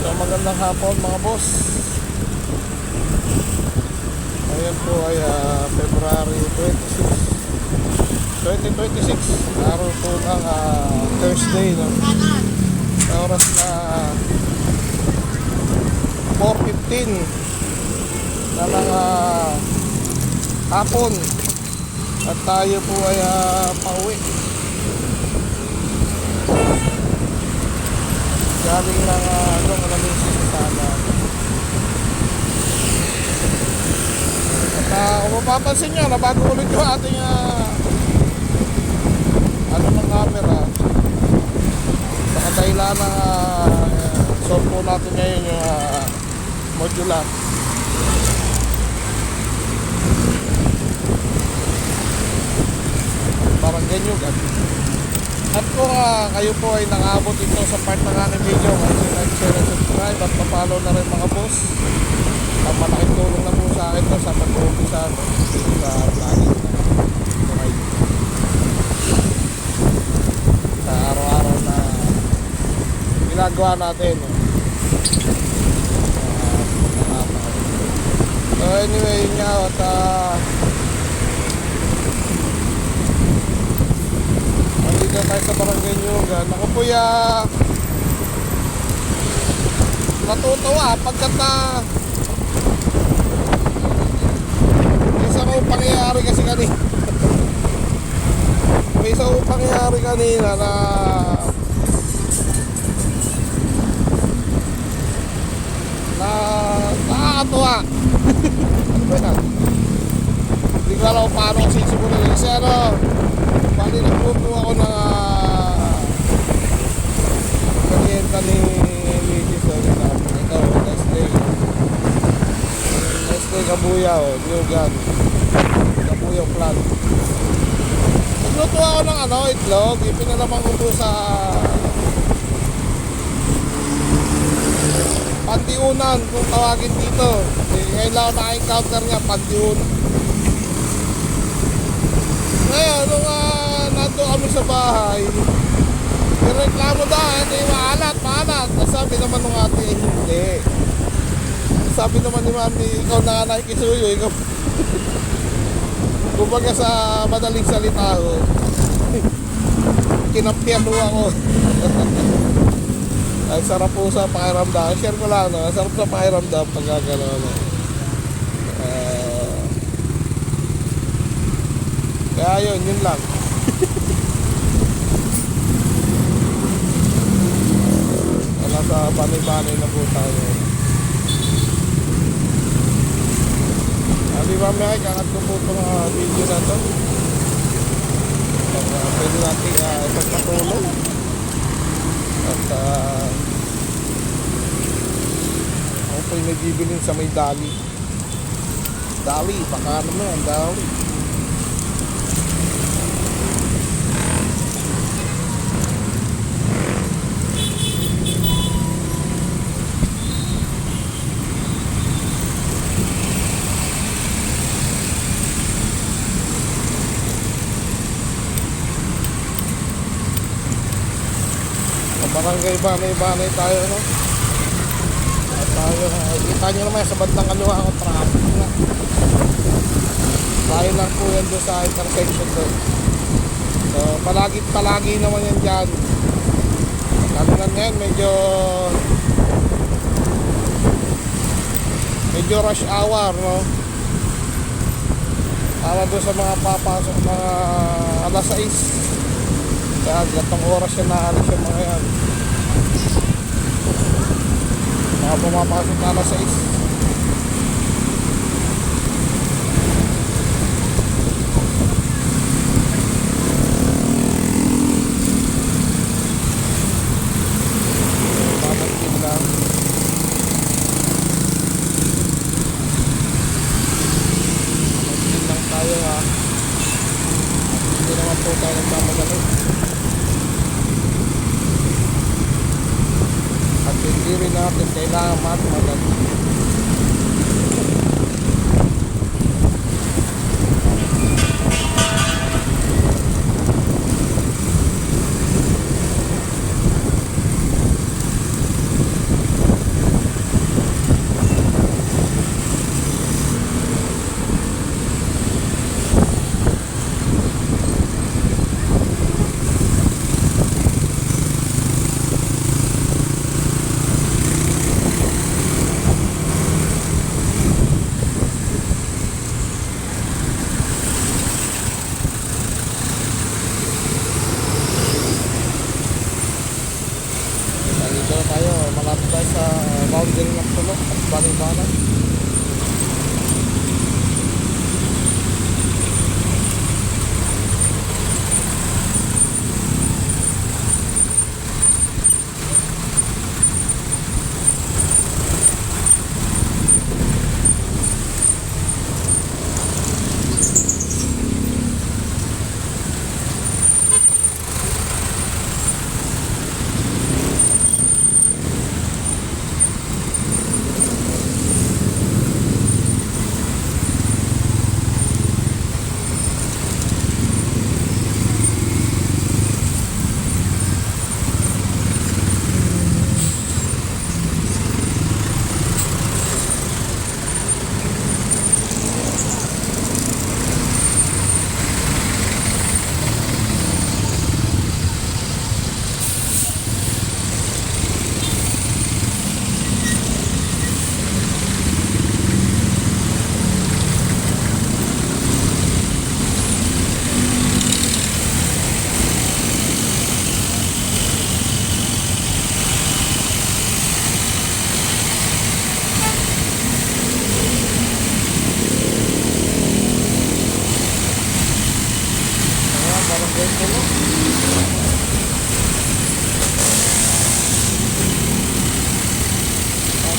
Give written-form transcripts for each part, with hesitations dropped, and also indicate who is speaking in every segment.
Speaker 1: So magandang hapon mga boss. Ngayon po ay February 26, 2026. Araw po ng Thursday, no? Sa oras na 4:15 na ng hapon. At tayo po ay pauwi. Galing ng malamig sana. At kung mapapansin nyo, nabago ulit yung ating ng camera. Sa dahilan ng cellphone natin ngayon yung modular. Parang ganyan gan. At kung kayo po ay nakaabot ito sa part ng aking video, like, share, and subscribe at pa-follow na rin mga boss. Malaking tulong na po sa akin to sa pag-uumpisa sa vlogging sa araw-araw na ginagawa natin. So anyway, yun nga at dito tayo sa Barangay Nyugan. Ako po natutuwa pagkat isa kong pangyayari kasi kanina. May isa kong pangyayari kanina na nakakatuwa. Ano ba yan? Hindi ko alam kung paano kasi simulan. Kasi bali nagpupo ako ng kanyenta ni Mrs. Ito, Nestle Kabuyaw, Nyugan Kabuyaw plant. Nagluto ako ng itlog. Ipinalaman ko po sa Pantiunan kung tawagin dito. Ngayon lang ako na-encounter niya, Pantiun. Ngayon, nung nandun kami sa bahay, nireklamo dahil maalat. Sabi naman nung ate, hindi. Sabi naman ni mami, ikaw na nakikisuyo, ikaw. Kumbaga sa madaling salita ko, kinampihan mo ako. Ay sarap po sa pakiramdam. Share ko lang, no? Sarap sa pakiramdam pag gano'n. Kaya yun lang. Wala sa banay-banay na po tayo. Di ba may kakat ko po itong video na ito. Pwede natin ipagpatulong. At ako po'y nagbibilin sa may Dali. Baka naman, Dali. Barangay Banay tayo, no? At tayo, kita nyo naman sa bandang kaluha ako traffic nga. Tayo lang po yan doon sa intersection doon. So palagi naman yan dyan. Lalo na ngayon medyo rush hour, no? Para doon sa mga papasok mga alas 6. Kaya gatong oras yan naalis yung mga yan. Mga pumapasok na alas 6. Mamantin lang. Mamantin lang tayo Hindi naman po tayo nagmamagalit. At hindi rin natin kailangan matmagal. na tayo. Malapit tayo sa boundary ng Pulo at Balibanan.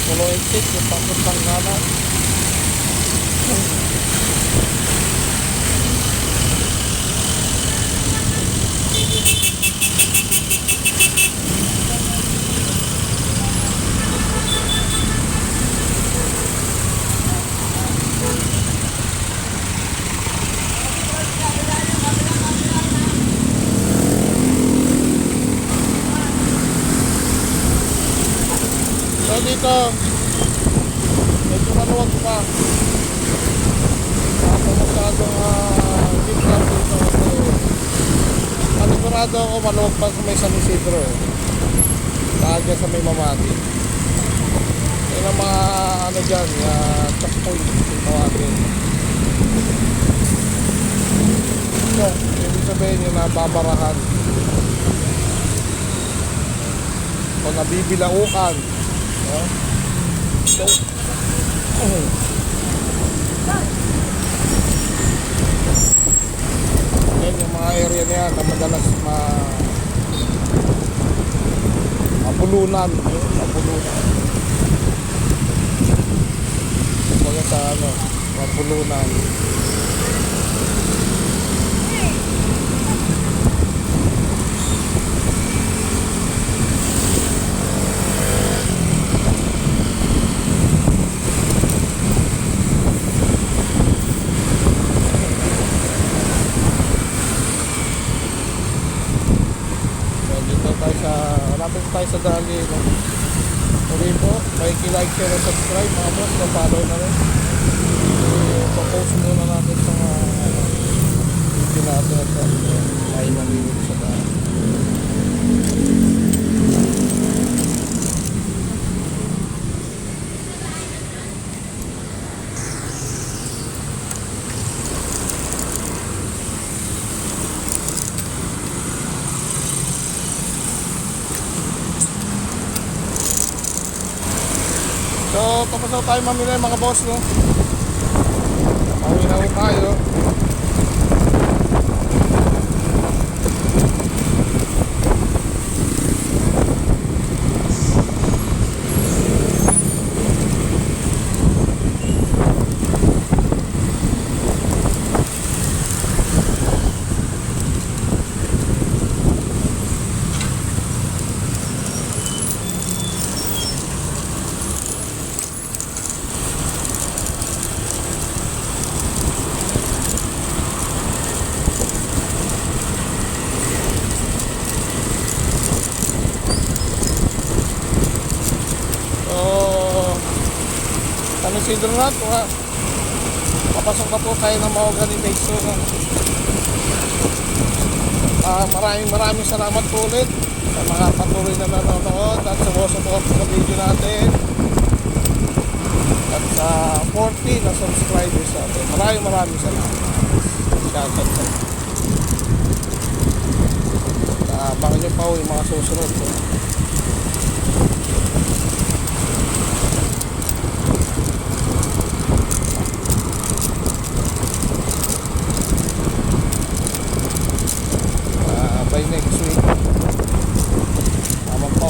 Speaker 1: Pulo exit yung papuntang kanan. So dito medyo maluwag pa. Ako masyadong deep lang dito kasi panigurado ako maluwag pa sa may San Isidro dahil dyan sa may Mamati. Yun ang mga ano dyan checkpoint yung tawagin. So ibig sabihin yung nababarahan o nabibilaukan. So yan yung mga area na yan na madalas mabulunan. Kumbaga sa ano, mabulunan. Malapit tayo sa dali, no? Muli po, like, share, and subscribe mga boss, na-follow na rin. I-post muna natin sa video natin at ay naliwid sa dali. So, tapos na tayo mamili mga boss, no? Pauwi na tayo. San Isidro na ito ha. Papasok na po tayo ng Mahogany Base. So, maraming salamat po ulit sa mga patuloy na nanonood at sa support sa video natin at sa 40 na subscribers natin. Maraming salamat. Shoutout sa abangan nyo pa yung mga susunod.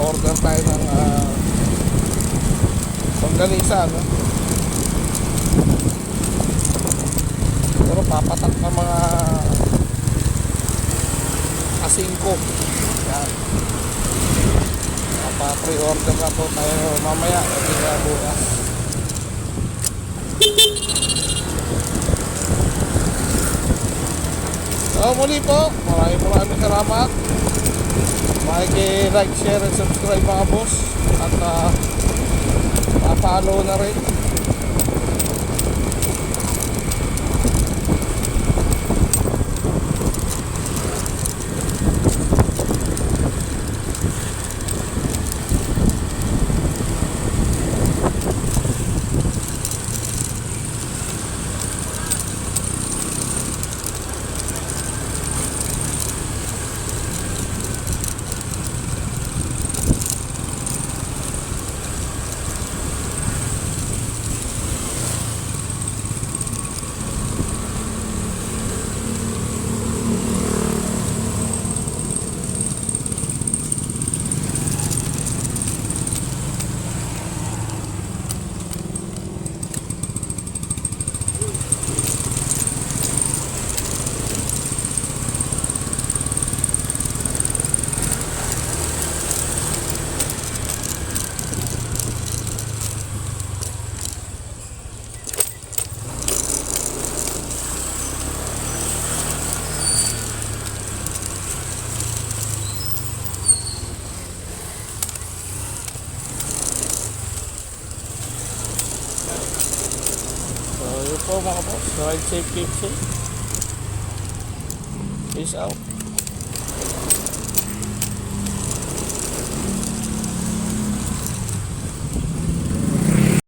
Speaker 1: order tayo ng pangganisa, no? Pero papatak na mga asingko. Yan. Pa-pre-order na po tayo mamaya. Hindi na bukas. So muli po, maraming salamat. Like, share, and subscribe mga boss. At pa-follow na rin. Yun po mga boss, ride safe, keep safe. Peace out.